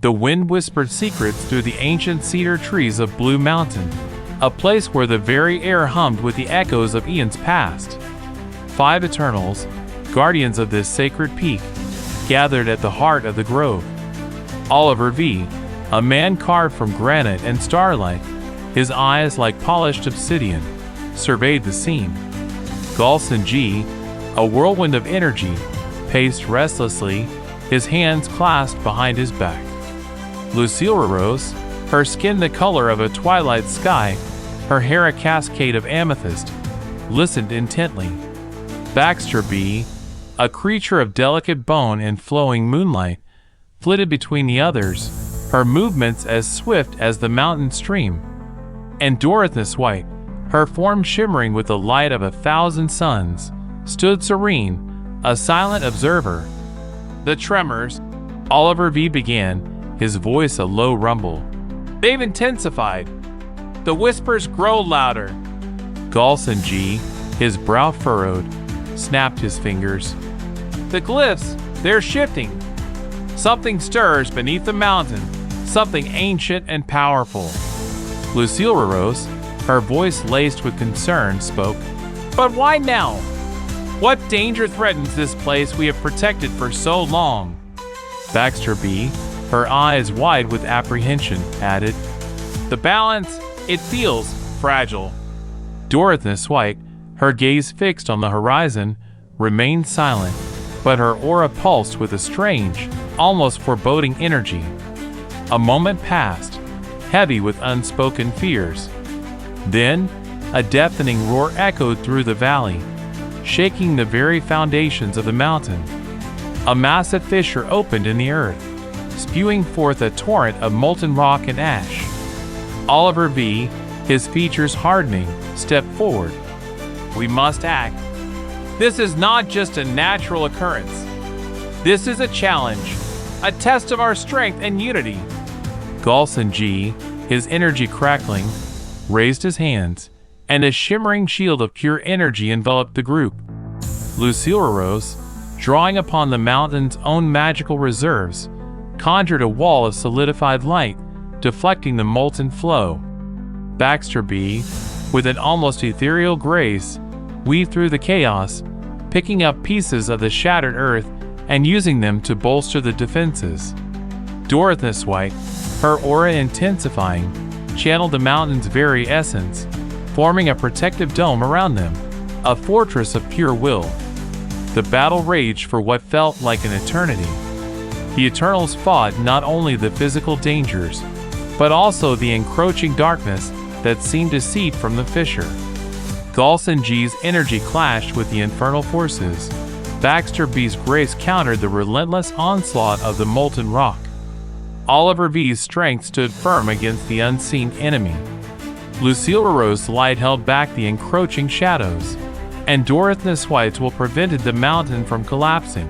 The wind whispered secrets through the ancient cedar trees of Blue Mountain, a place where the very air hummed with the echoes of eons past. 5 Eternals, guardians of this sacred peak, gathered at the heart of the grove. Oliver V., a man carved from granite and starlight, his eyes like polished obsidian, surveyed the scene. Galson G., a whirlwind of energy, paced restlessly, his hands clasped behind his back. Lucille Rose, her skin the color of a twilight sky, her hair a cascade of amethyst, listened intently. Baxter B., a creature of delicate bone and flowing moonlight, flitted between the others, her movements as swift as the mountain stream. And Dorothea White, her form shimmering with the light of 1,000 suns, stood serene, a silent observer. The tremors, Oliver V. began, his voice a low rumble. They've intensified. The whispers grow louder. Galson G., his brow furrowed, snapped his fingers. The glyphs, they're shifting. Something stirs beneath the mountain, something ancient and powerful. Lucille Rose, her voice laced with concern, spoke. But why now? What danger threatens this place we have protected for so long? Baxter B., her eyes wide with apprehension, added, The balance, it feels fragile. Dorothea White, her gaze fixed on the horizon, remained silent, but her aura pulsed with a strange, almost foreboding energy. A moment passed, heavy with unspoken fears. Then, a deafening roar echoed through the valley, shaking the very foundations of the mountain. A massive fissure opened in the earth, spewing forth a torrent of molten rock and ash. Oliver V., his features hardening, stepped forward. We must act. This is not just a natural occurrence. This is a challenge, a test of our strength and unity. Galson G., his energy crackling, raised his hands, and a shimmering shield of pure energy enveloped the group. Lucille Rose, drawing upon the mountain's own magical reserves, conjured a wall of solidified light, deflecting the molten flow. Baxter B., with an almost ethereal grace, weaved through the chaos, picking up pieces of the shattered earth and using them to bolster the defenses. Dorothea White, her aura intensifying, channeled the mountain's very essence, forming a protective dome around them, a fortress of pure will. The battle raged for what felt like an eternity. The Eternals fought not only the physical dangers, but also the encroaching darkness that seemed to seep from the fissure. Galson G's energy clashed with the infernal forces. Baxter B's grace countered the relentless onslaught of the molten rock. Oliver V's strength stood firm against the unseen enemy. Lucille Rose's light held back the encroaching shadows, and Dorothea White's will prevented the mountain from collapsing.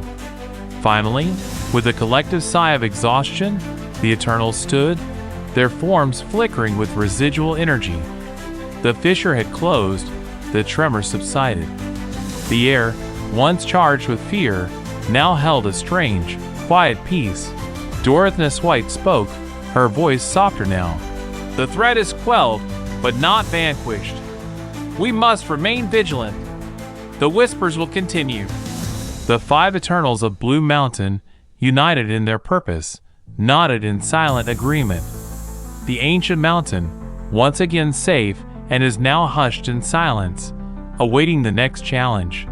Finally, with a collective sigh of exhaustion, the Eternals stood, their forms flickering with residual energy. The fissure had closed, the tremor subsided. The air, once charged with fear, now held a strange, quiet peace. Dorothea White spoke, her voice softer now. The threat is quelled, but not vanquished. We must remain vigilant. The whispers will continue. The 5 Eternals of Blue Mountain, united in their purpose, nodded in silent agreement. The ancient mountain, once again safe, and is now hushed in silence, awaiting the next challenge.